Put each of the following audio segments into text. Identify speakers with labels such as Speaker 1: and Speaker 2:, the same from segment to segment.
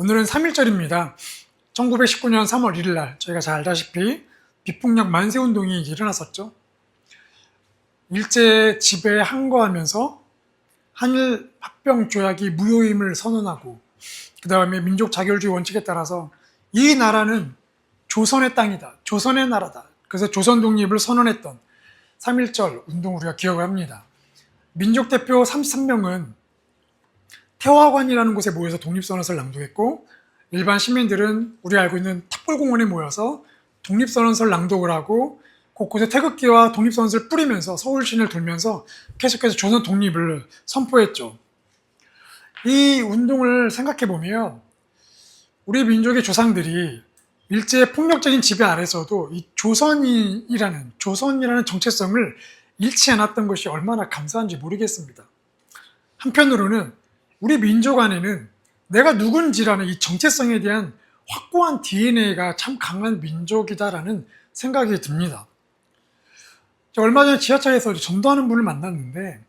Speaker 1: 오늘은 3.1절입니다. 1919년 3월 1일 날 저희가 잘 알다시피 비폭력 만세운동이 일어났었죠. 일제 지배에 항거하면서 한일 합병 조약이 무효임을 선언하고 그 다음에 민족 자결주의 원칙에 따라서 이 나라는 조선의 땅이다, 조선의 나라다. 그래서 조선 독립을 선언했던 3.1절 운동 우리가 기억을 합니다. 민족 대표 33명은 태화관이라는 곳에 모여서 독립선언서를 낭독했고, 일반 시민들은 우리가 알고 있는 탑골공원에 모여서 독립선언서를 낭독을 하고 곳곳에 태극기와 독립선언서를 뿌리면서 서울 시내를 돌면서 계속해서 조선 독립을 선포했죠. 이 운동을 생각해 보면 우리 민족의 조상들이 일제의 폭력적인 지배 아래서도 이 조선이라는 정체성을 잃지 않았던 것이 얼마나 감사한지 모르겠습니다. 한편으로는 우리 민족 안에는 내가 누군지라는 이 정체성에 대한 확고한 DNA가 참 강한 민족이다라는 생각이 듭니다. 얼마 전에 지하철에서 전도하는 분을 만났는데,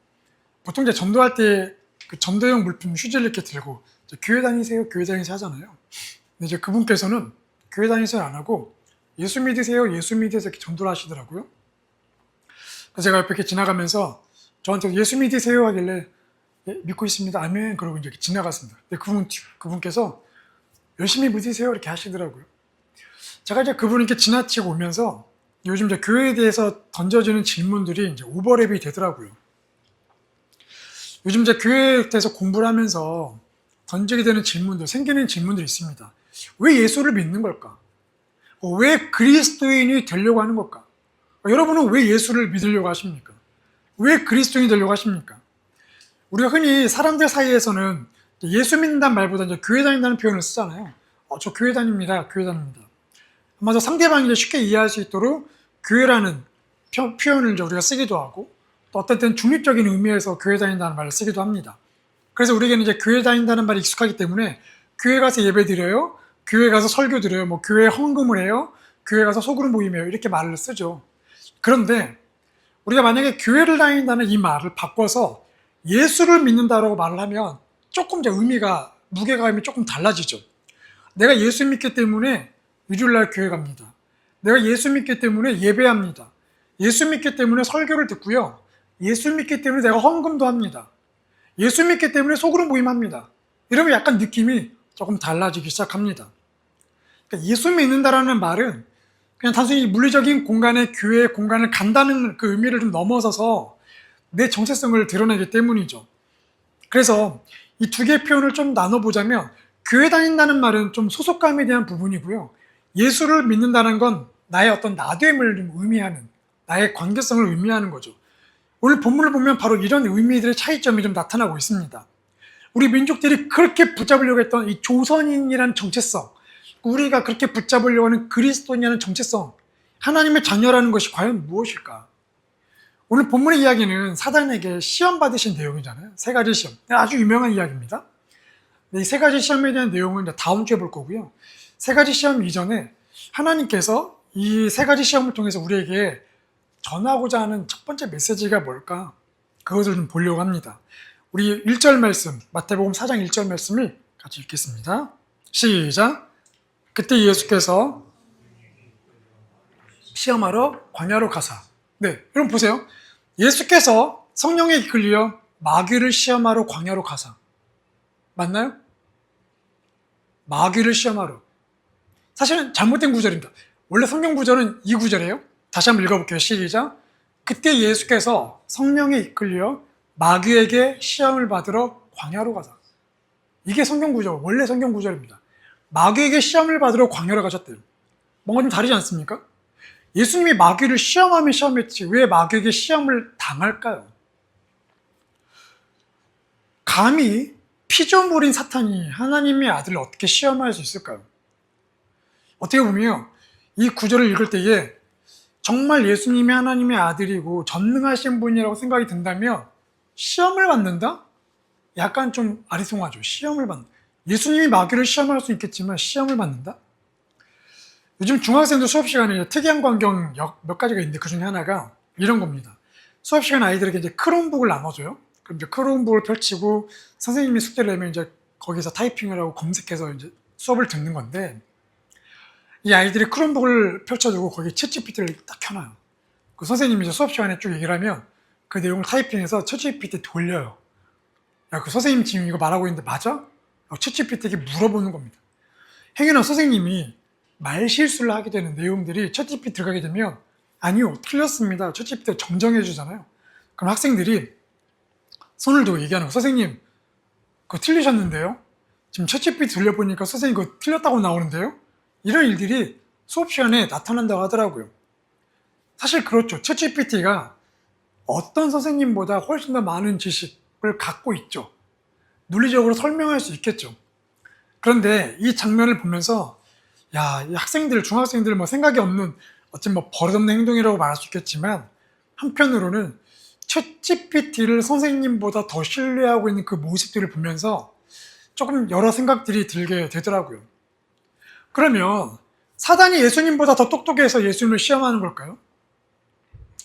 Speaker 1: 보통 이제 전도할 때 그 전도용 물품 휴지를 이렇게 들고 교회 다니세요, 교회 다니세요 하잖아요. 근데 이제 그분께서는 교회 다니세요 안 하고 예수 믿으세요, 예수 믿으세요 이렇게 전도를 하시더라고요. 그래서 제가 옆에 이렇게 지나가면서 저한테 예수 믿으세요 하길래 예, 믿고 있습니다. 아멘. 그러고 이제 지나갔습니다. 근데 그분께서 열심히 믿으세요 이렇게 하시더라고요. 제가 이제 그분을 이렇게 지나치고 오면서 요즘 이제 교회에 대해서 던져지는 질문들이 이제 오버랩이 되더라고요. 요즘 이제 교회에 대해서 공부를 하면서 던지게 되는 질문들, 생기는 질문들이 있습니다. 왜 예수를 믿는 걸까? 왜 그리스도인이 되려고 하는 걸까? 여러분은 왜 예수를 믿으려고 하십니까? 왜 그리스도인이 되려고 하십니까? 우리가 흔히 사람들 사이에서는 예수 믿는다는 말보다 이제 교회 다닌다는 표현을 쓰잖아요. 저 교회 다닙니다. 교회 다닙니다. 아마 저 상대방이 쉽게 이해할 수 있도록 교회라는 표현을 이제 우리가 쓰기도 하고, 또 어떤 때는 중립적인 의미에서 교회 다닌다는 말을 쓰기도 합니다. 그래서 우리에게는 이제 교회 다닌다는 말이 익숙하기 때문에 교회 가서 예배 드려요, 교회 가서 설교 드려요, 뭐 교회 헌금을 해요, 교회 가서 소그룹 모임해요 이렇게 말을 쓰죠. 그런데 우리가 만약에 교회를 다닌다는 이 말을 바꿔서 예수를 믿는다라고 말을 하면 조금 이제 의미가, 무게감이 조금 달라지죠. 내가 예수 믿기 때문에 일요일날 교회 갑니다. 내가 예수 믿기 때문에 예배합니다. 예수 믿기 때문에 설교를 듣고요. 예수 믿기 때문에 내가 헌금도 합니다. 예수 믿기 때문에 소그룹 모임합니다. 이러면 약간 느낌이 조금 달라지기 시작합니다. 그러니까 예수 믿는다라는 말은 그냥 단순히 물리적인 공간에 교회 공간을 간다는 그 의미를 좀 넘어서서 내 정체성을 드러내기 때문이죠. 그래서 이 두 개의 표현을 좀 나눠보자면, 교회 다닌다는 말은 좀 소속감에 대한 부분이고요. 예수를 믿는다는 건 나의 어떤 나됨을 좀 의미하는, 나의 관계성을 의미하는 거죠. 오늘 본문을 보면 바로 이런 의미들의 차이점이 좀 나타나고 있습니다. 우리 민족들이 그렇게 붙잡으려고 했던 이 조선인이라는 정체성, 우리가 그렇게 붙잡으려고 하는 그리스도인이라는 정체성, 하나님의 자녀라는 것이 과연 무엇일까? 오늘 본문의 이야기는 사단에게 시험 받으신 내용이잖아요. 세 가지 시험. 아주 유명한 이야기입니다. 이 세 가지 시험에 대한 내용은 다음 주에 볼 거고요. 세 가지 시험 이전에 하나님께서 이 세 가지 시험을 통해서 우리에게 전하고자 하는 첫 번째 메시지가 뭘까? 그것을 좀 보려고 합니다. 우리 1절 말씀, 마태복음 4장 1절 말씀을 같이 읽겠습니다. 시작! 그때 예수께서 시험하러 광야로 가사. 네, 여러분 보세요. 예수께서 성령에 이끌려 마귀를 시험하러 광야로 가사. 맞나요? 마귀를 시험하러. 사실은 잘못된 구절입니다. 원래 성경 구절은 이 구절이에요. 다시 한번 읽어볼게요. 시작. 그때 예수께서 성령에 이끌려 마귀에게 시험을 받으러 광야로 가사. 이게 성경 구절, 원래 성경 구절입니다. 마귀에게 시험을 받으러 광야로 가셨대요. 뭔가 좀 다르지 않습니까? 예수님이 마귀를 시험하면 시험했지 왜 마귀에게 시험을 당할까요? 감히 피조물인 사탄이 하나님의 아들을 어떻게 시험할 수 있을까요? 어떻게 보면 이 구절을 읽을 때에 정말 예수님이 하나님의 아들이고 전능하신 분이라고 생각이 든다면 시험을 받는다? 약간 좀 아리송하죠. 시험을 받는다. 예수님이 마귀를 시험할 수 있겠지만 시험을 받는다? 요즘 중학생들 수업 시간에 특이한 광경 몇 가지가 있는데 그 중에 하나가 이런 겁니다. 수업 시간 아이들에게 이제 크롬북을 나눠줘요. 그럼 이제 크롬북을 펼치고 선생님이 숙제를 내면 이제 거기서 타이핑을 하고 검색해서 이제 수업을 듣는 건데, 이 아이들이 크롬북을 펼쳐두고 거기에 챗GPT를 딱 켜놔요. 그 선생님이 이제 수업 시간에 쭉 얘기를 하면 그 내용을 타이핑해서 챗GPT 돌려요. 야, 그 선생님 지금 이거 말하고 있는데 맞아? 챗GPT에게 물어보는 겁니다. 행여나 선생님이 말 실수를 하게 되는 내용들이 챗GPT 들어가게 되면 아니요, 틀렸습니다. 챗GPT가 정정해 주잖아요. 그럼 학생들이 손을 들고 얘기하는 거, 선생님 그거 틀리셨는데요? 지금 챗GPT 돌려보니까 선생님 그거 틀렸다고 나오는데요? 이런 일들이 수업 시간에 나타난다고 하더라고요. 사실 그렇죠. 챗GPT가 어떤 선생님보다 훨씬 더 많은 지식을 갖고 있죠. 논리적으로 설명할 수 있겠죠. 그런데 이 장면을 보면서 야, 이 학생들, 중학생들 뭐 생각이 없는 어쩜 뭐 버릇없는 행동이라고 말할 수 있겠지만 한편으로는 챗GPT를 선생님보다 더 신뢰하고 있는 그 모습들을 보면서 조금 여러 생각들이 들게 되더라고요. 그러면 사단이 예수님보다 더 똑똑해서 예수님을 시험하는 걸까요?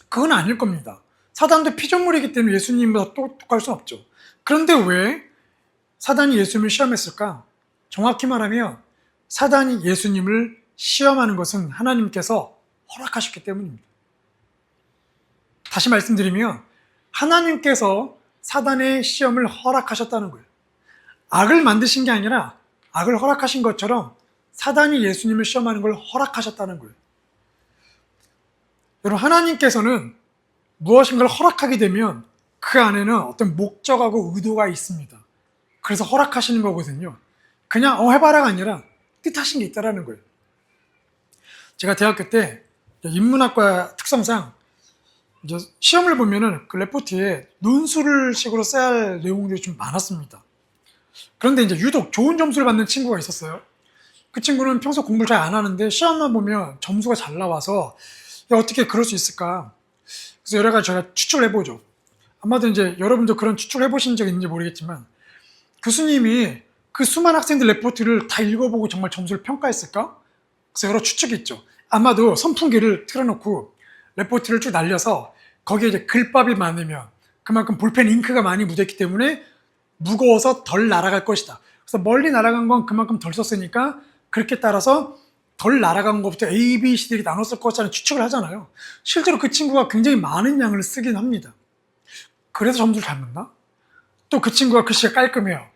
Speaker 1: 그건 아닐 겁니다. 사단도 피조물이기 때문에 예수님보다 똑똑할 수 없죠. 그런데 왜 사단이 예수님을 시험했을까? 정확히 말하면 사단이 예수님을 시험하는 것은 하나님께서 허락하셨기 때문입니다. 다시 말씀드리면 하나님께서 사단의 시험을 허락하셨다는 거예요. 악을 만드신 게 아니라 악을 허락하신 것처럼 사단이 예수님을 시험하는 걸 허락하셨다는 거예요. 여러분, 하나님께서는 무엇인가를 허락하게 되면 그 안에는 어떤 목적하고 의도가 있습니다. 그래서 허락하시는 거거든요. 그냥 해봐라가 아니라 뜻하신 게 있다는 거예요. 제가 대학교 때 인문학과 특성상 이제 시험을 보면은 그 레포트에 논술을 식으로 써야 할 내용들이 좀 많았습니다. 그런데 이제 유독 좋은 점수를 받는 친구가 있었어요. 그 친구는 평소 공부를 잘 안 하는데 시험만 보면 점수가 잘 나와서 야, 어떻게 그럴 수 있을까? 그래서 여러 가지 제가 추측을 해보죠. 아마도 이제 여러분도 그런 추측을 해보신 적 있는지 모르겠지만 교수님이 그 수많은 학생들 레포트를 다 읽어보고 정말 점수를 평가했을까? 그래서 여러 추측이 있죠. 아마도 선풍기를 틀어놓고 레포트를 쭉 날려서 거기에 이제 글밥이 많으면 그만큼 볼펜 잉크가 많이 묻었기 때문에 무거워서 덜 날아갈 것이다. 그래서 멀리 날아간 건 그만큼 덜 썼으니까 그렇게 따라서 덜 날아간 것부터 A, B, C들이 나눴을 것이라는 추측을 하잖아요. 실제로 그 친구가 굉장히 많은 양을 쓰긴 합니다. 그래서 점수를 잘 묻나? 또 그 친구가 글씨가 깔끔해요.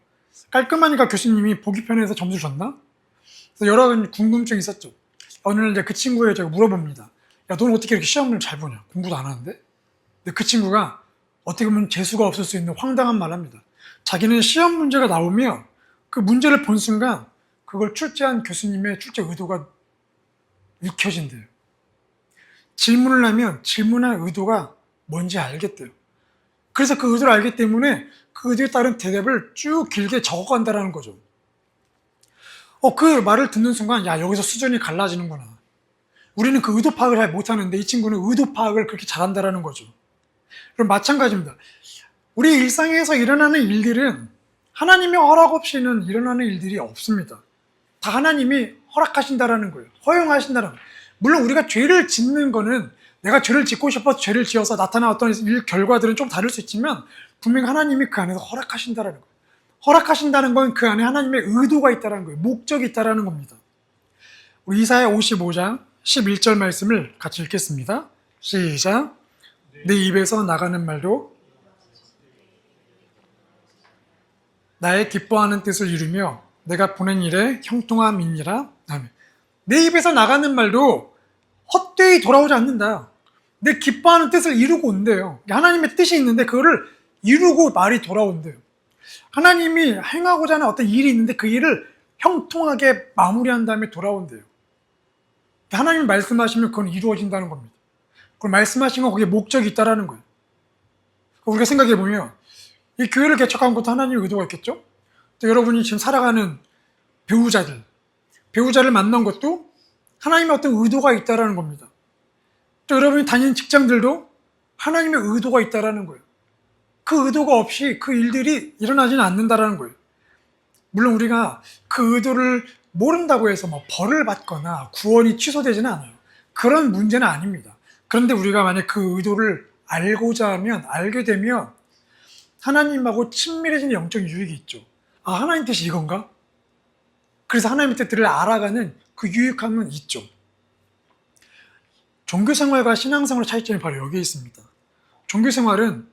Speaker 1: 깔끔하니까 교수님이 보기 편해서 점수를 줬나? 그래서 여러 가지 궁금증이 있었죠. 어느 날 이제 그 친구에 제가 물어봅니다. 야, 너는 어떻게 이렇게 시험을 잘 보냐? 공부도 안 하는데? 근데 그 친구가 어떻게 보면 재수가 없을 수 있는 황당한 말을 합니다. 자기는 시험 문제가 나오면 그 문제를 본 순간 그걸 출제한 교수님의 출제 의도가 읽혀진대요. 질문을 하면 질문한 의도가 뭔지 알겠대요. 그래서 그 의도를 알기 때문에 그 의도에 따른 대답을 쭉 길게 적어간다는 거죠. 그 말을 듣는 순간 야, 여기서 수준이 갈라지는구나. 우리는 그 의도 파악을 잘 못하는데 이 친구는 의도 파악을 그렇게 잘한다는 거죠. 그럼 마찬가지입니다. 우리 일상에서 일어나는 일들은 하나님의 허락 없이는 일어나는 일들이 없습니다. 다 하나님이 허락하신다라는 거예요. 허용하신다는 거예요. 물론 우리가 죄를 짓는 거는 내가 죄를 짓고 싶어서 죄를 지어서 나타난 어떤 일 결과들은 좀 다를 수 있지만 분명히 하나님이 그 안에서 허락하신다라는 거예요. 허락하신다는 건 그 안에 하나님의 의도가 있다는 거예요. 목적이 있다는 겁니다. 우리 이사야 55장 11절 말씀을 같이 읽겠습니다. 시작. 내 입에서 나가는 말도 나의 기뻐하는 뜻을 이루며 내가 보낸 일에 형통함이니라. 내 입에서 나가는 말도 헛되이 돌아오지 않는다. 내 기뻐하는 뜻을 이루고 온대요. 하나님의 뜻이 있는데 그거를 이루고 말이 돌아온대요. 하나님이 행하고자 하는 어떤 일이 있는데 그 일을 형통하게 마무리한 다음에 돌아온대요. 하나님이 말씀하시면 그건 이루어진다는 겁니다. 그럼 말씀하신 건 거기에 목적이 있다는 거예요. 우리가 생각해 보면 이 교회를 개척한 것도 하나님의 의도가 있겠죠? 또 여러분이 지금 살아가는 배우자를 만난 것도 하나님의 어떤 의도가 있다는 겁니다. 또 여러분이 다니는 직장들도 하나님의 의도가 있다는 거예요. 그 의도가 없이 그 일들이 일어나지는 않는다는 거예요. 물론 우리가 그 의도를 모른다고 해서 뭐 벌을 받거나 구원이 취소되지는 않아요. 그런 문제는 아닙니다. 그런데 우리가 만약 그 의도를 알고자 하면, 알게 되면 하나님하고 친밀해지는 영적 유익이 있죠. 아, 하나님 뜻이 이건가? 그래서 하나님의 뜻들을 알아가는 그 유익함은 있죠. 종교생활과 신앙생활의 차이점이 바로 여기에 있습니다. 종교생활은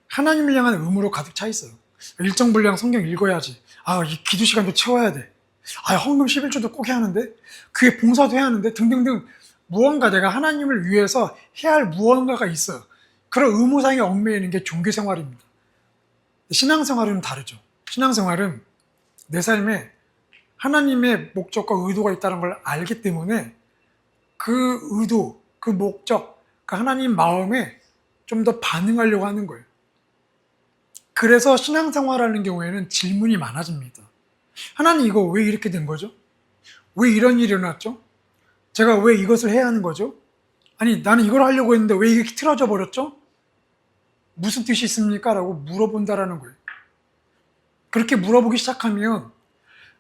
Speaker 1: 하나님을 향한 의무로 가득 차 있어요. 일정 분량 성경 읽어야지. 이 기도 시간도 채워야 돼. 헌금 11조도 꼭 해야 하는데, 그게 봉사도 해야 하는데, 등등등 무언가 내가 하나님을 위해서 해야 할 무언가가 있어요. 그런 의무상에 얽매이는 게 종교생활입니다. 신앙생활은 다르죠. 신앙생활은 내 삶에 하나님의 목적과 의도가 있다는 걸 알기 때문에 그 의도, 그 목적, 그 하나님 마음에 좀 더 반응하려고 하는 거예요. 그래서 신앙생활하는 경우에는 질문이 많아집니다. 하나님, 이거 왜 이렇게 된 거죠? 왜 이런 일이 일어났죠? 제가 왜 이것을 해야 하는 거죠? 아니, 나는 이걸 하려고 했는데 왜 이게 틀어져 버렸죠? 무슨 뜻이 있습니까? 라고 물어본다라는 거예요. 그렇게 물어보기 시작하면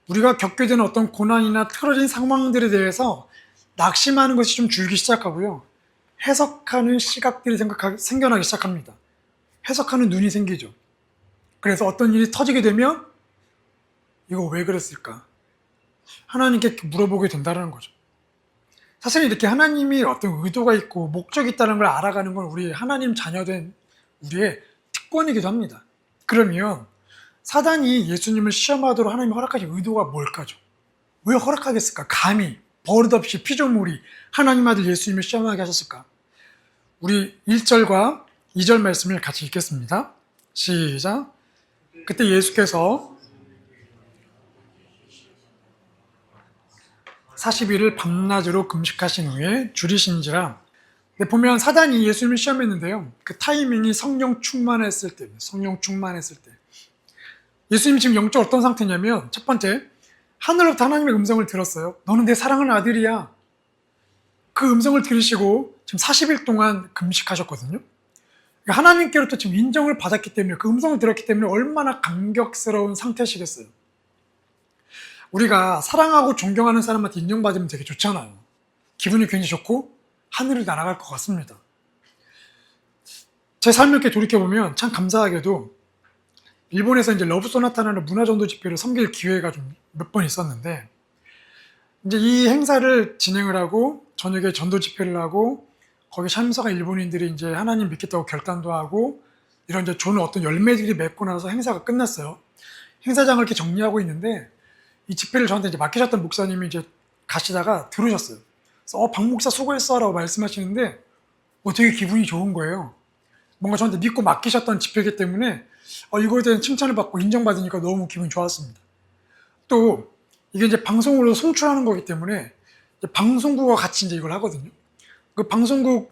Speaker 1: 우리가 겪게 되는 어떤 고난이나 틀어진 상황들에 대해서 낙심하는 것이 좀 줄기 시작하고요. 해석하는 시각들이 생겨나기 시작합니다. 해석하는 눈이 생기죠. 그래서 어떤 일이 터지게 되면 이거 왜 그랬을까? 하나님께 물어보게 된다는 거죠. 사실 이렇게 하나님이 어떤 의도가 있고 목적이 있다는 걸 알아가는 건 우리 하나님 자녀된 우리의 특권이기도 합니다. 그러면 사단이 예수님을 시험하도록 하나님이 허락하신 의도가 뭘까죠? 왜 허락하겠을까? 감히 버릇없이 피조물이 하나님 아들 예수님을 시험하게 하셨을까? 우리 1절과 2절 말씀을 같이 읽겠습니다. 시작. 그때 예수께서 40일을 밤낮으로 금식하신 후에 줄이신지라. 보면 사단이 예수님을 시험했는데요. 그 타이밍이 성령 충만했을 때, 예수님이 지금 영적 어떤 상태냐면, 첫 번째, 하늘로부터 하나님의 음성을 들었어요. 너는 내 사랑하는 아들이야. 그 음성을 들으시고 지금 40일 동안 금식하셨거든요. 하나님께로부터 지금 인정을 받았기 때문에, 그 음성을 들었기 때문에 얼마나 감격스러운 상태시겠어요. 우리가 사랑하고 존경하는 사람한테 인정받으면 되게 좋잖아요. 기분이 굉장히 좋고 하늘을 날아갈 것 같습니다. 제 삶을 이렇게 돌이켜보면 참 감사하게도 일본에서 이제 러브 소나타라는 문화전도 집회를 섬길 기회가 좀 몇 번 있었는데, 이제 이 행사를 진행을 하고 저녁에 전도 집회를 하고 거기 참석한 일본인들이 이제 하나님 믿겠다고 결단도 하고 이런 이제 좋은 어떤 열매들이 맺고 나서 행사가 끝났어요. 행사장을 이렇게 정리하고 있는데 이 집회를 저한테 이제 맡기셨던 목사님이 이제 가시다가 들으셨어요. 그래서 박 목사 수고했어라고 말씀하시는데 되게 기분이 좋은 거예요. 뭔가 저한테 믿고 맡기셨던 집회이기 때문에 이거에 대한 칭찬을 받고 인정받으니까 너무 기분이 좋았습니다. 또 이게 이제 방송으로 송출하는 거기 때문에 방송국과 같이 이제 이걸 하거든요. 그 방송국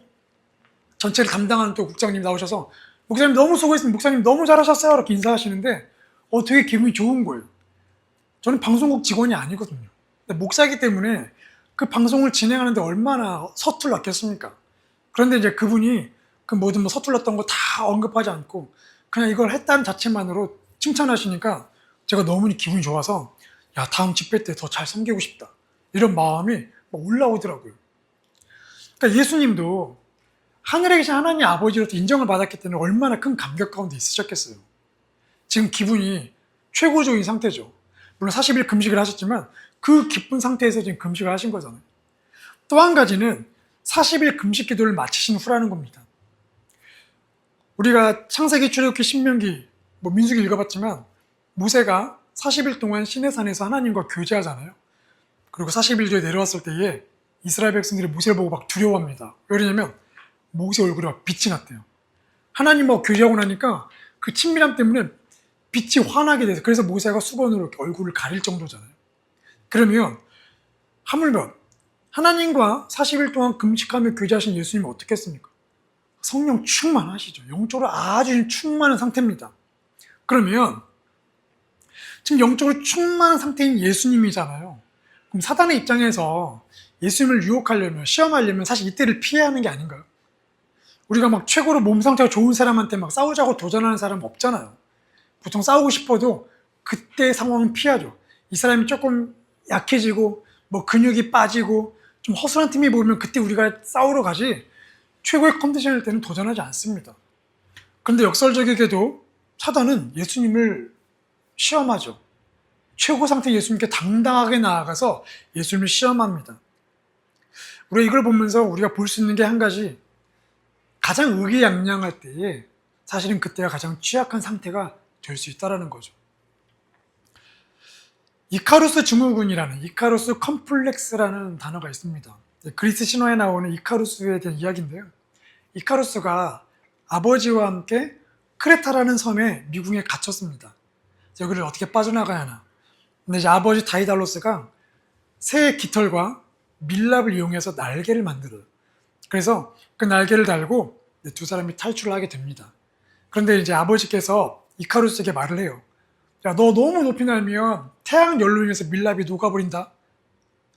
Speaker 1: 전체를 담당하는 또 국장님 나오셔서 목사님 너무 수고했습니다. 목사님 너무 잘하셨어요. 이렇게 인사하시는데 되게 기분이 좋은 거예요. 저는 방송국 직원이 아니거든요. 목사이기 때문에 그 방송을 진행하는데 얼마나 서툴렀겠습니까? 그런데 이제 그분이 그 모든 서툴렀던 거 다 언급하지 않고 그냥 이걸 했다는 자체만으로 칭찬하시니까 제가 너무 기분이 좋아서 다음 집회 때 더 잘 섬기고 싶다. 이런 마음이 올라오더라고요. 그러니까 예수님도 하늘에 계신 하나님 아버지로부터 인정을 받았기 때문에 얼마나 큰 감격 가운데 있으셨겠어요. 지금 기분이 최고적인 상태죠. 물론 40일 금식을 하셨지만 그 기쁜 상태에서 지금 금식을 하신 거잖아요. 또 한 가지는 40일 금식 기도를 마치신 후라는 겁니다. 우리가 창세기, 출애굽기, 신명기, 민수기 읽어봤지만 모세가 40일 동안 시내산에서 하나님과 교제하잖아요. 그리고 40일 뒤에 내려왔을 때에 이스라엘 백성들이 모세를 보고 막 두려워합니다. 왜냐면 모세 얼굴에 막 빛이 났대요. 하나님하고 교제하고 나니까 그 친밀함 때문에 빛이 환하게 돼서, 그래서 모세가 수건으로 이렇게 얼굴을 가릴 정도잖아요. 그러면 하물며 하나님과 40일 동안 금식하며 교제하신 예수님은 어떻게 했습니까? 성령 충만하시죠. 영적으로 아주 충만한 상태입니다. 그러면 지금 영적으로 충만한 상태인 예수님이잖아요. 그럼 사단의 입장에서 예수님을 유혹하려면, 시험하려면 사실 이때를 피해야 하는 게 아닌가요? 우리가 막 최고로 몸 상태가 좋은 사람한테 막 싸우자고 도전하는 사람 없잖아요. 보통 싸우고 싶어도 그때 상황은 피하죠. 이 사람이 조금 약해지고 근육이 빠지고 좀 허술한 팀이 보이면 그때 우리가 싸우러 가지, 최고의 컨디션일 때는 도전하지 않습니다. 그런데 역설적이게도 사단은 예수님을 시험하죠. 최고 상태 예수님께 당당하게 나아가서 예수님을 시험합니다. 우리가 이걸 보면서 우리가 볼 수 있는 게 한 가지, 가장 의기양양할 때에 사실은 그때가 가장 취약한 상태가 될 수 있다는 거죠. 이카루스 증후군이라는, 이카루스 컴플렉스라는 단어가 있습니다. 그리스 신화에 나오는 이카루스에 대한 이야기인데요. 이카루스가 아버지와 함께 크레타라는 섬에 미궁에 갇혔습니다. 여기를 어떻게 빠져나가야 하나. 근데 이제 아버지 다이달로스가 새의 깃털과 밀랍을 이용해서 날개를 만들어요. 그래서 그 날개를 달고 두 사람이 탈출을 하게 됩니다. 그런데 이제 아버지께서 이카루스에게 말을 해요. 야, 너 너무 높이 날면 태양 열로 인해서 밀랍이 녹아버린다.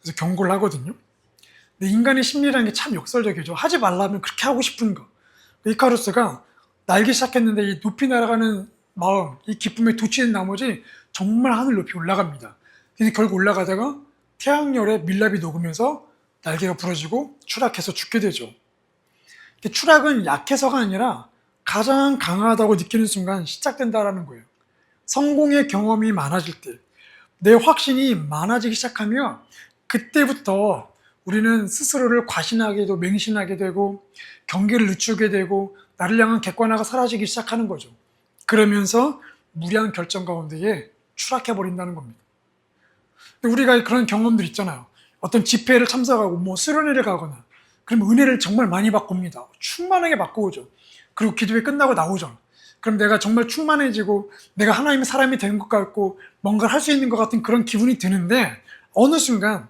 Speaker 1: 그래서 경고를 하거든요. 근데 인간의 심리라는 게 참 역설적이죠. 하지 말라면 그렇게 하고 싶은 거. 이카루스가 날기 시작했는데 이 높이 날아가는 마음, 이 기쁨에 도취된 나머지 정말 하늘 높이 올라갑니다. 그래서 결국 올라가다가 태양열에 밀랍이 녹으면서 날개가 부러지고 추락해서 죽게 되죠. 추락은 약해서가 아니라 가장 강하다고 느끼는 순간 시작된다는 거예요. 성공의 경험이 많아질 때, 내 확신이 많아지기 시작하면 그때부터 우리는 스스로를 과신하게도 맹신하게 되고 경계를 늦추게 되고 나를 향한 객관화가 사라지기 시작하는 거죠. 그러면서 무리한 결정 가운데에 추락해버린다는 겁니다. 우리가 그런 경험들 있잖아요. 어떤 집회를 참석하고 뭐 수련회를 가거나 그러면 은혜를 정말 많이 받고 옵니다. 충만하게 받고 오죠. 그리고 기도회 끝나고 나오죠. 그럼 내가 정말 충만해지고 내가 하나님의 사람이 된 것 같고 뭔가를 할 수 있는 것 같은 그런 기분이 드는데 어느 순간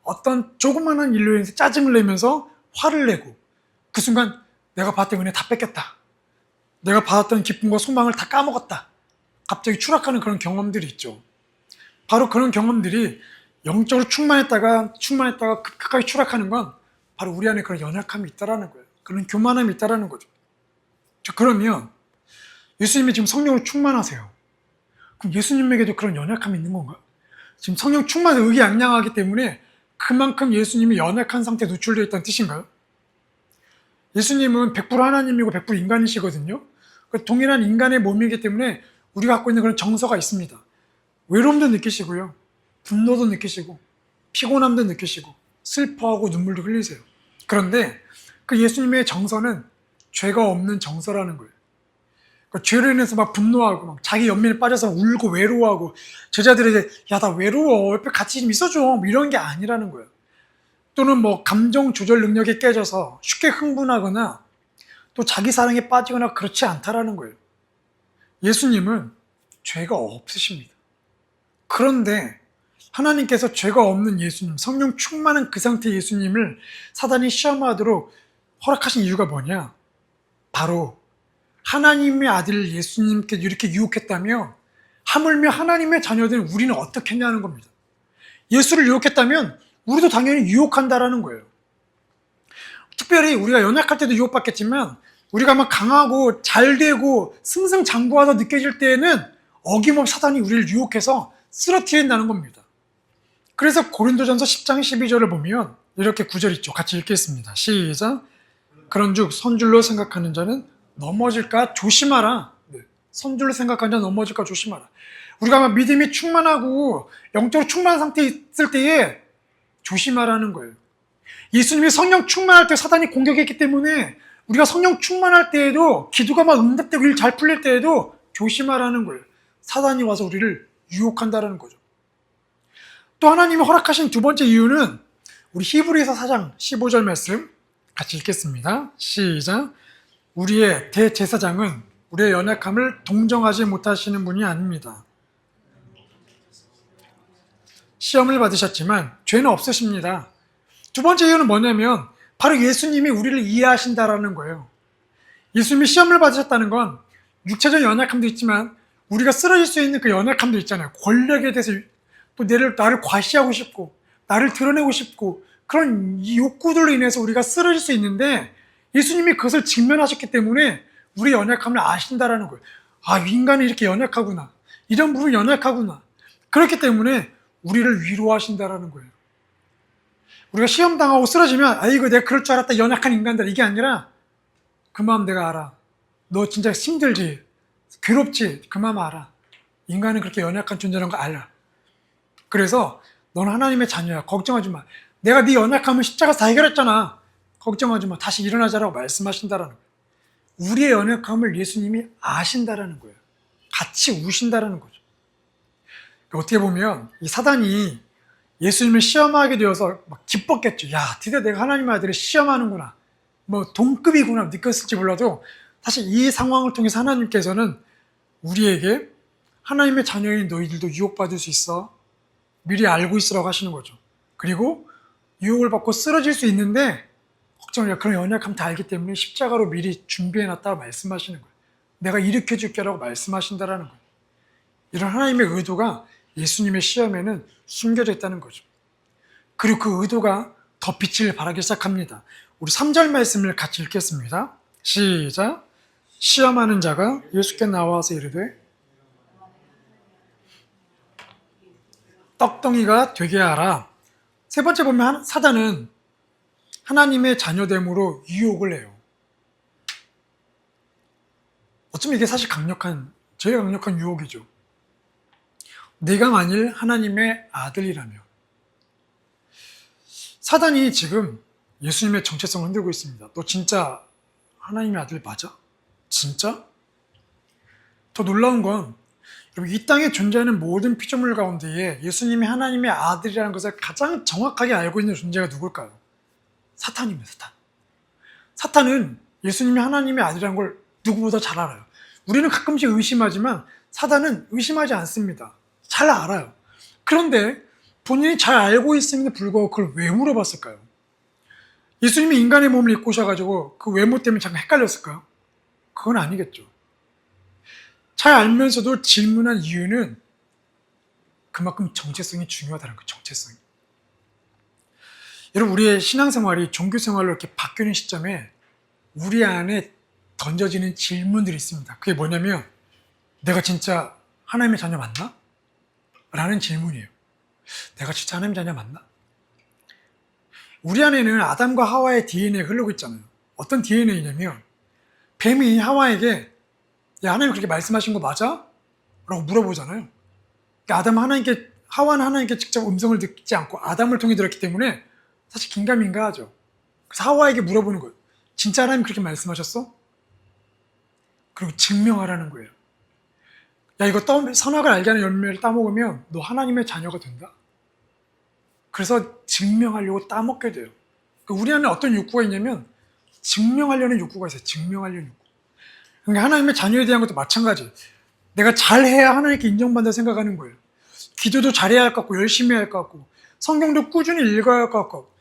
Speaker 1: 어떤 조그마한 일로 인해서 짜증을 내면서 화를 내고 그 순간 내가 받았던 은혜 다 뺏겼다. 내가 받았던 기쁨과 소망을 다 까먹었다. 갑자기 추락하는 그런 경험들이 있죠. 바로 그런 경험들이 영적으로 충만했다가 급격하게 추락하는 건 바로 우리 안에 그런 연약함이 있다라는 거예요. 그런 교만함이 있다라는 거죠. 자, 그러면 예수님이 지금 성령으로 충만하세요. 그럼 예수님에게도 그런 연약함이 있는 건가? 지금 성령 충만해서 의기양양하기 때문에 그만큼 예수님이 연약한 상태에 노출되어 있다는 뜻인가요? 예수님은 100% 하나님이고 100% 인간이시거든요. 동일한 인간의 몸이기 때문에 우리가 갖고 있는 그런 정서가 있습니다. 외로움도 느끼시고요. 분노도 느끼시고 피곤함도 느끼시고 슬퍼하고 눈물도 흘리세요. 그런데 그 예수님의 정서는 죄가 없는 정서라는 거예요. 그러니까 죄로 인해서 막 분노하고 막 자기 연민에 빠져서 울고 외로워하고 제자들에게 야, 나 외로워. 옆에 같이 좀 있어줘. 뭐 이런 게 아니라는 거예요. 또는 뭐 감정 조절 능력이 깨져서 쉽게 흥분하거나 또 자기 사랑에 빠지거나 그렇지 않다라는 거예요. 예수님은 죄가 없으십니다. 그런데 하나님께서 죄가 없는 예수님, 성령 충만한 그 상태의 예수님을 사단이 시험하도록 허락하신 이유가 뭐냐? 바로 하나님의 아들 예수님께 이렇게 유혹했다면 하물며 하나님의 자녀된 우리는 어떻게 했냐는 겁니다. 예수를 유혹했다면 우리도 당연히 유혹한다라는 거예요. 특별히 우리가 연약할 때도 유혹받겠지만 우리가 막 강하고 잘되고 승승장구하다 느껴질 때에는 어김없이 사단이 우리를 유혹해서 쓰러뜨린다는 겁니다. 그래서 고린도전서 10장 12절을 보면 이렇게 구절 있죠. 같이 읽겠습니다. 시작. 그런즉 선줄로 생각하는 자는 넘어질까 조심하라. 선줄로 생각하는 자는 넘어질까 조심하라. 우리가 막 믿음이 충만하고 영적으로 충만한 상태에 있을 때에 조심하라는 거예요. 예수님이 성령 충만할 때 사단이 공격했기 때문에 우리가 성령 충만할 때에도 기도가 막 응답되고 일 잘 풀릴 때에도 조심하라는 거예요. 사단이 와서 우리를 유혹한다는 거죠. 또 하나님이 허락하신 두 번째 이유는 우리 히브리서 4장 15절 말씀 같이 읽겠습니다. 시작. 우리의 대제사장은 우리의 연약함을 동정하지 못하시는 분이 아닙니다. 시험을 받으셨지만 죄는 없으십니다. 두 번째 이유는 뭐냐면 바로 예수님이 우리를 이해하신다라는 거예요. 예수님이 시험을 받으셨다는 건 육체적 연약함도 있지만 우리가 쓰러질 수 있는 그 연약함도 있잖아요. 권력에 대해서 또 나를 과시하고 싶고 나를 드러내고 싶고 그런 이 욕구들로 인해서 우리가 쓰러질 수 있는데 예수님이 그것을 직면하셨기 때문에 우리의 연약함을 아신다라는 거예요. 아, 인간이 이렇게 연약하구나. 이런 부분이 연약하구나. 그렇기 때문에 우리를 위로하신다라는 거예요. 우리가 시험 당하고 쓰러지면 아이고 내가 그럴 줄 알았다 연약한 인간들 이게 아니라 그 마음 내가 알아. 너 진짜 힘들지? 괴롭지? 그 마음 알아. 인간은 그렇게 연약한 존재라는 거 알아. 그래서 넌 하나님의 자녀야. 걱정하지 마. 내가 네 연약함을 십자가에서 다 해결했잖아. 걱정하지 마. 다시 일어나자라고 말씀하신다라는 거예요. 우리의 연약함을 예수님이 아신다라는 거예요. 같이 우신다라는 거죠. 어떻게 보면 이 사단이 예수님을 시험하게 되어서 막 기뻤겠죠. 야, 드디어 내가 하나님의 아들을 시험하는구나. 뭐 동급이구나 느꼈을지 몰라도 사실 이 상황을 통해서 하나님께서는 우리에게 하나님의 자녀인 너희들도 유혹받을 수 있어. 미리 알고 있으라고 하시는 거죠. 그리고 유혹을 받고 쓰러질 수 있는데 걱정이야. 그런 연약함 다 알기 때문에 십자가로 미리 준비해놨다고 말씀하시는 거예요. 내가 일으켜줄게라고 말씀하신다라는 거예요. 이런 하나님의 의도가 예수님의 시험에는 숨겨져 있다는 거죠. 그리고 그 의도가 더 빛을 발하기 시작합니다. 우리 3절 말씀을 같이 읽겠습니다. 시작. 시험하는 자가 예수께 나와서 이르되 떡덩이가 되게 하라. 세 번째 보면 사단은 하나님의 자녀됨으로 유혹을 해요. 어쩌면 이게 사실 제일 강력한 유혹이죠. 내가 만일 하나님의 아들이라면. 사단이 지금 예수님의 정체성을 흔들고 있습니다. 너 진짜 하나님의 아들 맞아? 진짜? 더 놀라운 건 여러분, 이 땅에 존재하는 모든 피조물 가운데에 예수님이 하나님의 아들이라는 것을 가장 정확하게 알고 있는 존재가 누굴까요? 사탄입니다. 사탄은 예수님이 하나님의 아들이라는 걸 누구보다 잘 알아요. 우리는 가끔씩 의심하지만 사단은 의심하지 않습니다. 잘 알아요. 그런데 본인이 잘 알고 있음에도 불구하고 그걸 왜 물어봤을까요? 예수님이 인간의 몸을 입고 오셔가지고 그 외모 때문에 잠깐 헷갈렸을까요? 그건 아니겠죠. 잘 알면서도 질문한 이유는 그만큼 정체성이 중요하다는 거예요. 정체성이. 여러분, 우리의 신앙생활이 종교생활로 이렇게 바뀌는 시점에 우리 안에 던져지는 질문들이 있습니다. 그게 뭐냐면 내가 진짜 하나님의 자녀 맞나? 라는 질문이에요. 내가 진짜 하나님의 자녀 맞나? 우리 안에는 아담과 하와의 DNA가 흐르고 있잖아요. 어떤 DNA냐면 뱀이 하와에게 야, 하나님 그렇게 말씀하신 거 맞아? 라고 물어보잖아요. 그러니까 하와는 하나님께 직접 음성을 듣지 않고 아담을 통해 들었기 때문에 사실 긴가민가하죠. 그래서 하와에게 물어보는 거예요. 진짜 하나님 그렇게 말씀하셨어? 그리고 증명하라는 거예요. 야, 이거 선악을 알게 하는 열매를 따먹으면 너 하나님의 자녀가 된다. 그래서 증명하려고 따먹게 돼요. 그러니까 우리 안에 어떤 욕구가 있냐면 증명하려는 욕구가 있어요. 증명하려는 욕구. 그러니까 하나님의 자녀에 대한 것도 마찬가지. 내가 잘해야 하나님께 인정받는다 생각하는 거예요. 기도도 잘해야 할 것 같고 열심히 해야 할 것 같고 성경도 꾸준히 읽어야 할 것 같고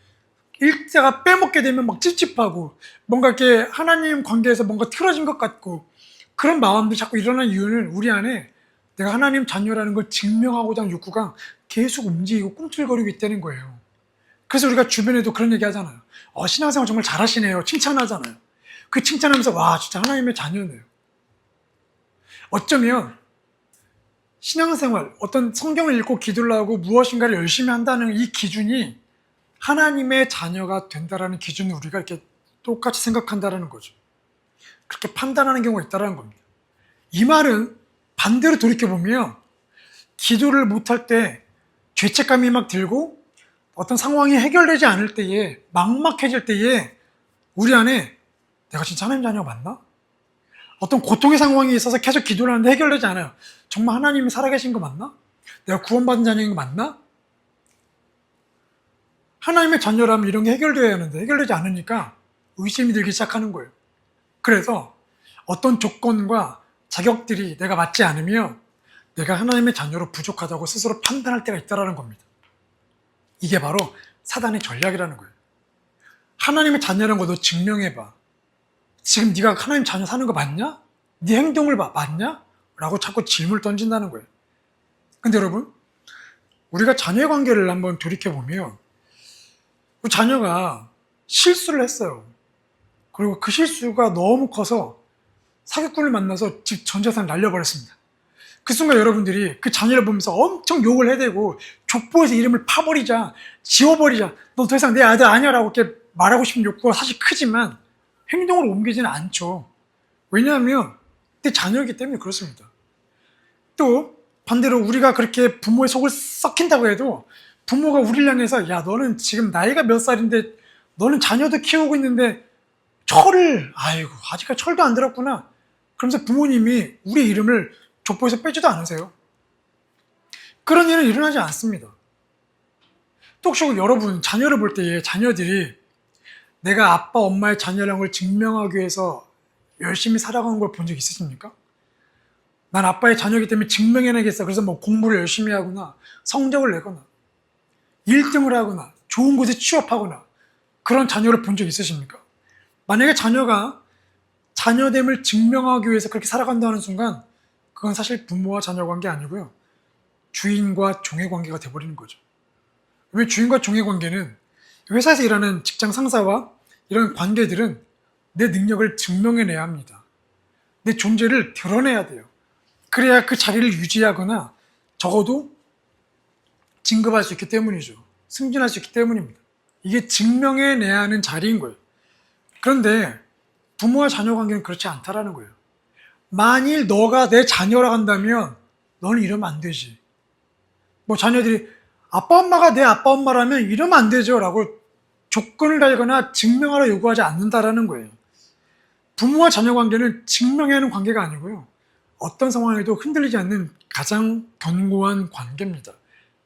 Speaker 1: 읽다가 빼먹게 되면 막 찝찝하고 뭔가 이렇게 하나님 관계에서 뭔가 틀어진 것 같고 그런 마음들이 자꾸 일어나는 이유는 우리 안에 내가 하나님 자녀라는 걸 증명하고자 하는 욕구가 계속 움직이고 꿈틀거리고 있다는 거예요. 그래서 우리가 주변에도 그런 얘기 하잖아요. 신앙생활 정말 잘하시네요. 칭찬하잖아요. 그 칭찬하면서 와 진짜 하나님의 자녀네요. 어쩌면 신앙생활, 어떤 성경을 읽고 기도를 하고 무엇인가를 열심히 한다는 이 기준이 하나님의 자녀가 된다라는 기준을 우리가 이렇게 똑같이 생각한다라는 거죠. 그렇게 판단하는 경우가 있다는 겁니다. 이 말은 반대로 돌이켜보면 기도를 못할 때 죄책감이 막 들고 어떤 상황이 해결되지 않을 때에 막막해질 때에 우리 안에 내가 진짜 하나님 자녀가 맞나? 어떤 고통의 상황이 있어서 계속 기도를 하는데 해결되지 않아요. 정말 하나님이 살아계신 거 맞나? 내가 구원받은 자녀인 거 맞나? 하나님의 자녀라면 이런 게 해결되어야 하는데 해결되지 않으니까 의심이 들기 시작하는 거예요. 그래서 어떤 조건과 자격들이 내가 맞지 않으며 내가 하나님의 자녀로 부족하다고 스스로 판단할 때가 있다는 겁니다. 이게 바로 사단의 전략이라는 거예요. 하나님의 자녀라는 거 너 증명해봐. 지금 네가 하나님 자녀 사는 거 맞냐? 네 행동을 봐. 맞냐? 라고 자꾸 질문을 던진다는 거예요. 근데 여러분, 우리가 자녀의 관계를 한번 돌이켜보면 그 자녀가 실수를 했어요. 그리고 그 실수가 너무 커서 사기꾼을 만나서 집 전 재산 날려버렸습니다. 그 순간 여러분들이 그 자녀를 보면서 엄청 욕을 해대고 족보에서 이름을 파버리자, 지워버리자, 너 더 이상 내 아들 아니야 라고 이렇게 말하고 싶은 욕구가 사실 크지만 행동으로 옮기지는 않죠. 왜냐하면 내 자녀이기 때문에 그렇습니다. 또 반대로 우리가 그렇게 부모의 속을 썩힌다고 해도 부모가 우리를 향해서 야 너는 지금 나이가 몇 살인데 너는 자녀도 키우고 있는데 철을 아이고 아직까지 철도 안 들었구나 그러면서 부모님이 우리 이름을 족보에서 빼지도 않으세요. 그런 일은 일어나지 않습니다. 또 혹시 여러분 자녀를 볼 때에 자녀들이 내가 아빠 엄마의 자녀라는 걸 증명하기 위해서 열심히 살아가는 걸 본 적 있으십니까? 난 아빠의 자녀이기 때문에 증명해내겠어. 그래서 뭐 공부를 열심히 하거나 성적을 내거나 1등을 하거나 좋은 곳에 취업하거나 그런 자녀를 본 적 있으십니까? 만약에 자녀가 자녀됨을 증명하기 위해서 그렇게 살아간다 하는 순간 그건 사실 부모와 자녀 관계 아니고요. 주인과 종의 관계가 돼버리는 거죠. 왜 주인과 종의 관계는 회사에서 일하는 직장 상사와 이런 관계들은 내 능력을 증명해내야 합니다. 내 존재를 드러내야 돼요. 그래야 그 자리를 유지하거나 적어도 진급할 수 있기 때문이죠. 승진할 수 있기 때문입니다. 이게 증명해내야 하는 자리인 거예요. 그런데 부모와 자녀 관계는 그렇지 않다라는 거예요. 만일 너가 내 자녀라 한다면 너는 이러면 안 되지. 뭐 자녀들이 아빠 엄마가 내 아빠 엄마라면 이러면 안 되죠 라고 조건을 달거나 증명하라 요구하지 않는다라는 거예요. 부모와 자녀 관계는 증명해야 하는 관계가 아니고요. 어떤 상황에도 흔들리지 않는 가장 견고한 관계입니다.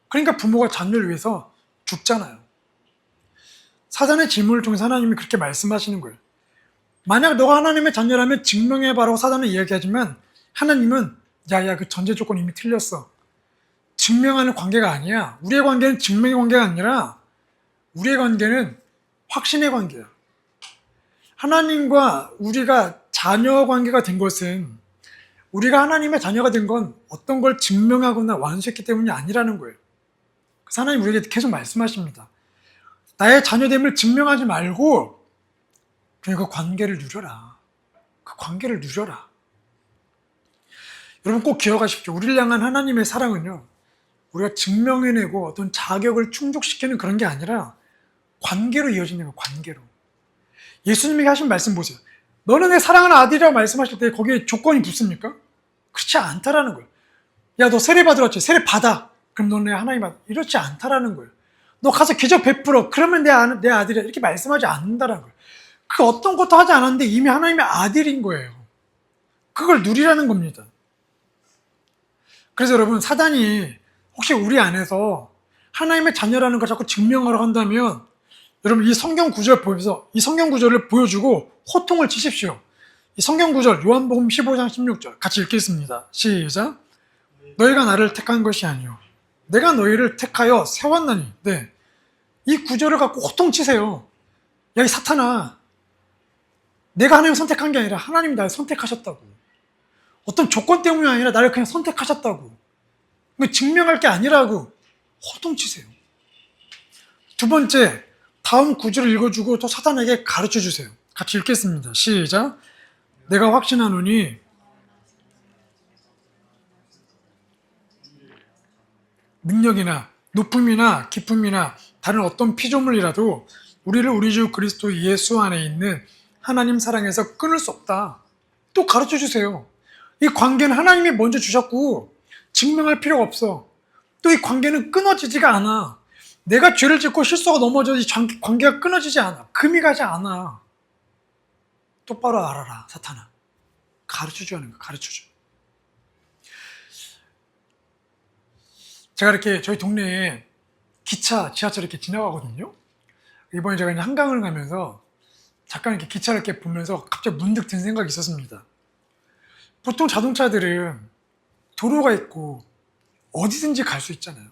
Speaker 1: 그러니까 부모가 자녀를 위해서 죽잖아요. 사단의 질문을 통해서 하나님이 그렇게 말씀하시는 거예요. 만약 너가 하나님의 자녀라면 증명해봐라고 사단은 이야기하지만 하나님은 야야 그 전제 조건 이미 틀렸어. 증명하는 관계가 아니야. 우리의 관계는 증명의 관계가 아니라 우리의 관계는 확신의 관계야. 하나님과 우리가 자녀 관계가 된 것은 우리가 하나님의 자녀가 된 건 어떤 걸 증명하거나 완수했기 때문이 아니라는 거예요. 그래서 하나님 우리에게 계속 말씀하십니다. 나의 자녀됨을 증명하지 말고 그냥 그 관계를 누려라. 그 관계를 누려라. 여러분 꼭 기억하십시오. 우리를 향한 하나님의 사랑은요. 우리가 증명해내고 어떤 자격을 충족시키는 그런 게 아니라 관계로 이어지는 거예요. 관계로. 예수님이 하신 말씀 보세요. 너는 내 사랑하는 아들이라고 말씀하실 때 거기에 조건이 붙습니까? 그렇지 않다라는 거예요. 야, 너 세례 받으러 왔지? 세례 받아. 그럼 너는 내 하나님 아들. 이렇지 않다라는 거예요. 너 가서 기적 베풀어. 그러면 내 아들이야. 이렇게 말씀하지 않는다라는 거예요. 그 어떤 것도 하지 않았는데 이미 하나님의 아들인 거예요. 그걸 누리라는 겁니다. 그래서 여러분 사단이 혹시 우리 안에서 하나님의 자녀라는 걸 자꾸 증명하러 한다면 여러분 이 성경 구절 보면서 이 성경 구절을 보여주고 호통을 치십시오. 이 성경 구절 요한복음 15장 16절 같이 읽겠습니다. 시작. 너희가 나를 택한 것이 아니요 내가 너희를 택하여 세웠나니. 네. 이 구절을 갖고 호통치세요. 야 이 사탄아, 내가 하나님을 선택한 게 아니라 하나님이 나를 선택하셨다고. 어떤 조건 때문이 아니라 나를 그냥 선택하셨다고. 증명할 게 아니라고 호통치세요. 두 번째, 다음 구절을 읽어주고 또 사탄에게 가르쳐주세요. 같이 읽겠습니다. 시작. 내가 확신하노니 능력이나 높음이나 기쁨이나 다른 어떤 피조물이라도 우리를 우리 주 그리스도 예수 안에 있는 하나님 사랑에서 끊을 수 없다. 또 가르쳐주세요. 이 관계는 하나님이 먼저 주셨고 증명할 필요가 없어. 또 이 관계는 끊어지지가 않아. 내가 죄를 짓고 실수가 넘어져 이 관계가 끊어지지 않아. 금이 가지 않아. 똑바로 알아라, 사탄아. 가르쳐주는 거야, 가르쳐줘. 제가 이렇게 저희 동네에 기차, 지하철 이렇게 지나가거든요. 이번에 제가 한강을 가면서 잠깐 이렇게 기차를 이렇게 보면서 갑자기 문득 든 생각이 있었습니다. 보통 자동차들은 도로가 있고 어디든지 갈 수 있잖아요.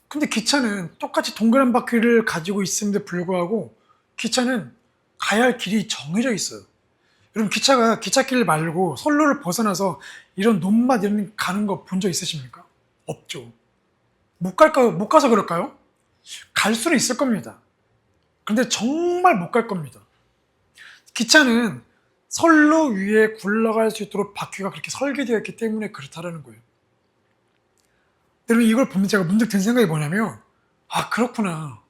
Speaker 1: 근데 기차는 똑같이 동그란 바퀴를 가지고 있음에도 불구하고 기차는 가야 할 길이 정해져 있어요. 여러분 기차가 기찻길 말고 선로를 벗어나서 이런 논밭 이런 가는 거 본 적 있으십니까? 없죠. 못 가서 그럴까요? 갈 수는 있을 겁니다. 근데 정말 못 갈 겁니다. 기차는 선로 위에 굴러갈 수 있도록 바퀴가 그렇게 설계되어 있기 때문에 그렇다라는 거예요. 여러분 이걸 보면 제가 문득 든 생각이 뭐냐면 아 그렇구나.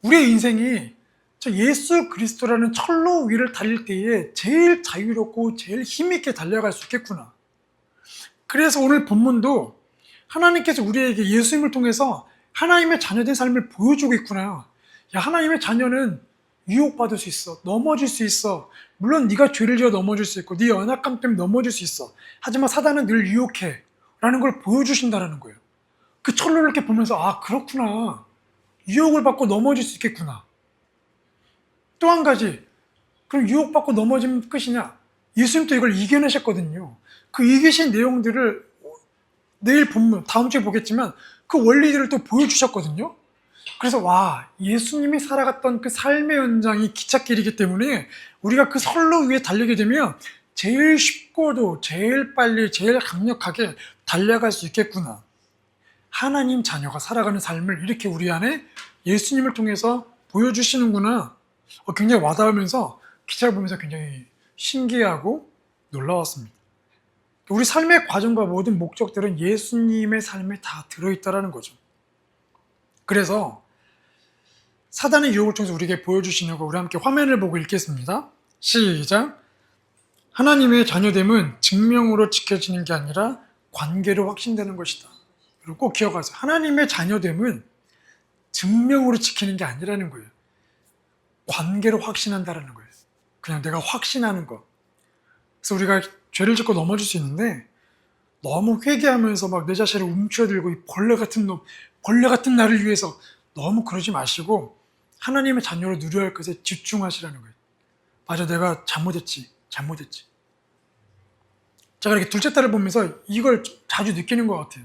Speaker 1: 우리의 인생이 저 예수 그리스도라는 철로 위를 달릴 때에 제일 자유롭고 제일 힘있게 달려갈 수 있겠구나. 그래서 오늘 본문도 하나님께서 우리에게 예수님을 통해서 하나님의 자녀된 삶을 보여주고 있구나. 야, 하나님의 자녀는 유혹받을 수 있어. 넘어질 수 있어. 물론 네가 죄를 지어 넘어질 수 있고 네 연약함 때문에 넘어질 수 있어. 하지만 사단은 늘 유혹해. 라는 걸 보여주신다는 거예요. 그 철로를 이렇게 보면서 아, 그렇구나. 유혹을 받고 넘어질 수 있겠구나. 또 한 가지, 그럼 유혹받고 넘어지면 끝이냐? 예수님도 이걸 이겨내셨거든요. 그 이기신 내용들을 내일 본문, 다음 주에 보겠지만 그 원리들을 또 보여주셨거든요. 그래서 와, 예수님이 살아갔던 그 삶의 연장이 기찻길이기 때문에 우리가 그 선로 위에 달리게 되면 제일 쉽고도 제일 빨리 제일 강력하게 달려갈 수 있겠구나. 하나님 자녀가 살아가는 삶을 이렇게 우리 안에 예수님을 통해서 보여주시는구나. 굉장히 와닿으면서 기차를 보면서 굉장히 신기하고 놀라웠습니다. 우리 삶의 과정과 모든 목적들은 예수님의 삶에 다 들어있다는 거죠. 그래서 사단의 유혹을 통해서 우리에게 보여주시는 거 우리 함께 화면을 보고 읽겠습니다. 시작. 하나님의 자녀됨은 증명으로 지켜지는 게 아니라 관계로 확신되는 것이다. 그리고 꼭 기억하세요. 하나님의 자녀됨은 증명으로 지키는 게 아니라는 거예요. 관계로 확신한다라는 거예요. 그냥 내가 확신하는 거. 그래서 우리가 죄를 짓고 넘어질 수 있는데 너무 회개하면서 막 내 자신을 움켜들고 이 벌레 같은 놈, 벌레 같은 나를 위해서 너무 그러지 마시고 하나님의 자녀로 누려야 할 것에 집중하시라는 거예요. 맞아, 내가 잘못했지. 제가 이렇게 둘째 딸을 보면서 이걸 자주 느끼는 것 같아요.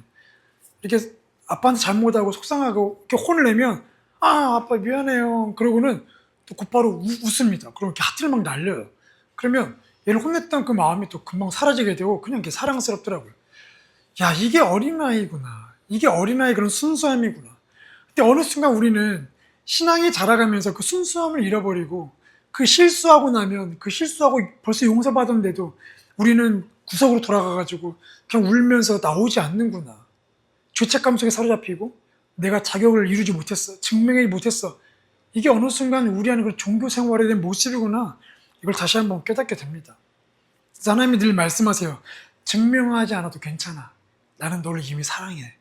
Speaker 1: 이렇게 아빠한테 잘못하고 속상하고 이렇게 혼을 내면 아, 아빠 미안해요. 그러고는 또 곧바로 웃습니다. 그럼 이렇게 하트를 막 날려요. 그러면 얘를 혼냈던 그 마음이 또 금방 사라지게 되고 그냥 이렇게 사랑스럽더라고요. 야, 이게 어린아이구나. 이게 어린아이 그런 순수함이구나. 근데 어느 순간 우리는 신앙이 자라가면서 그 순수함을 잃어버리고 그 실수하고 나면 그 실수하고 벌써 용서받았는데도 우리는 구석으로 돌아가가지고 그냥 울면서 나오지 않는구나. 죄책감 속에 사로잡히고 내가 자격을 이루지 못했어. 증명하지 못했어. 이게 어느 순간 우리 안에 그런 종교 생활에 대한 모습이구나. 이걸 다시 한번 깨닫게 됩니다. 하나님이 늘 말씀하세요. 증명하지 않아도 괜찮아. 나는 너를 이미 사랑해.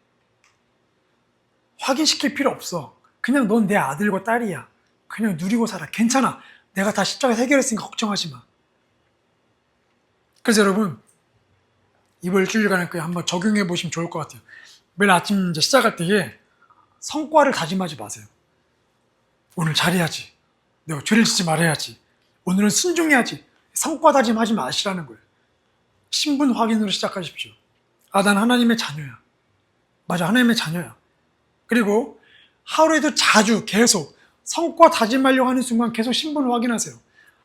Speaker 1: 확인시킬 필요 없어. 그냥 넌 내 아들과 딸이야. 그냥 누리고 살아. 괜찮아. 내가 다 십자가에서 해결했으니까 걱정하지 마. 그래서 여러분, 이번 일주일간에 한번 적용해 보시면 좋을 것 같아요. 매일 아침 이제 시작할 때에 성과를 다짐하지 마세요. 오늘 잘해야지. 내가 죄를 짓지 말아야지. 오늘은 순종해야지. 성과 다짐하지 마시라는 거예요. 신분 확인으로 시작하십시오. 아, 난 하나님의 자녀야. 맞아, 하나님의 자녀야. 그리고 하루에도 자주 계속 성과 다짐하려고 하는 순간 계속 신분을 확인하세요.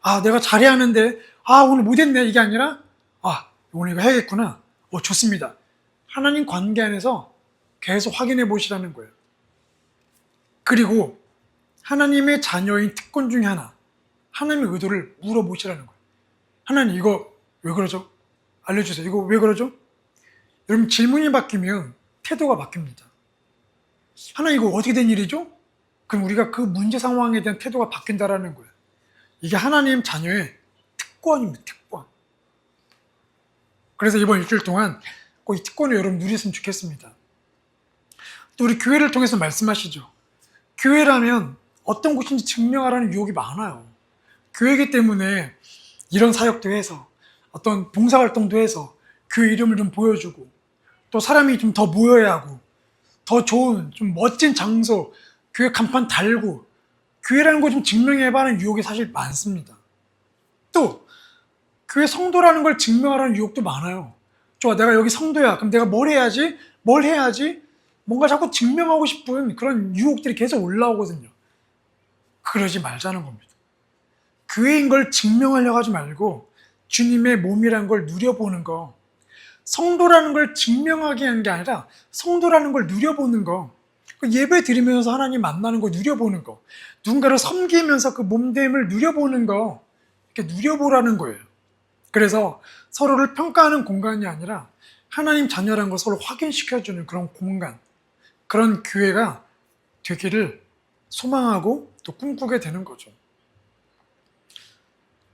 Speaker 1: 아, 내가 잘해야 하는데 아, 오늘 못했네. 이게 아니라 아, 오늘 이거 해야겠구나. 좋습니다. 하나님 관계 안에서 계속 확인해 보시라는 거예요. 그리고 하나님의 자녀인 특권 중에 하나, 하나님의 의도를 물어보시라는 거예요. 하나님, 이거 왜 그러죠? 알려주세요. 이거 왜 그러죠? 여러분, 질문이 바뀌면 태도가 바뀝니다. 하나님, 이거 어떻게 된 일이죠? 그럼 우리가 그 문제 상황에 대한 태도가 바뀐다라는 거예요. 이게 하나님 자녀의 특권입니다. 특권. 그래서 이번 일주일 동안 꼭 이 특권을 여러분 누리셨으면 좋겠습니다. 또 우리 교회를 통해서 말씀하시죠. 교회라면 어떤 곳인지 증명하라는 유혹이 많아요. 교회이기 때문에 이런 사역도 해서 어떤 봉사활동도 해서 교회 이름을 좀 보여주고 또 사람이 좀 더 모여야 하고 더 좋은 좀 멋진 장소 교회 간판 달고 교회라는 걸 좀 증명해봐는 유혹이 사실 많습니다. 또 교회 성도라는 걸 증명하라는 유혹도 많아요. 좋아, 내가 여기 성도야. 그럼 내가 뭘 해야지? 뭔가 자꾸 증명하고 싶은 그런 유혹들이 계속 올라오거든요. 그러지 말자는 겁니다. 교회인 걸 증명하려고 하지 말고 주님의 몸이란 걸 누려보는 거, 성도라는 걸 증명하게 하는 게 아니라 성도라는 걸 누려보는 거, 예배 드리면서 하나님 만나는 거 누려보는 거, 누군가를 섬기면서 그 몸됨을 누려보는 거, 이렇게 누려보라는 거예요. 그래서 서로를 평가하는 공간이 아니라 하나님 자녀라는 걸 서로 확인시켜주는 그런 공간, 그런 교회가 되기를 소망하고 또 꿈꾸게 되는 거죠.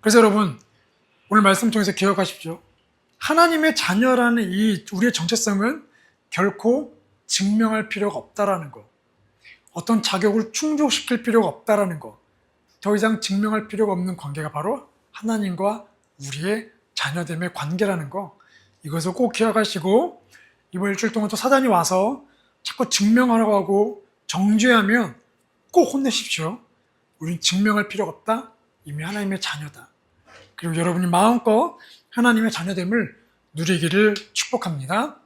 Speaker 1: 그래서 여러분, 오늘 말씀 통해서 기억하십시오. 하나님의 자녀라는 이 우리의 정체성은 결코 증명할 필요가 없다라는 거. 어떤 자격을 충족시킬 필요가 없다라는 거. 더 이상 증명할 필요가 없는 관계가 바로 하나님과 우리의 자녀됨의 관계라는 거. 이것을 꼭 기억하시고 이번 일주일 동안 또 사단이 와서 자꾸 증명하라고 하고 정죄하면 꼭 혼내십시오. 우린 증명할 필요가 없다. 이미 하나님의 자녀다. 그리고 여러분이 마음껏 하나님의 자녀됨을 누리기를 축복합니다.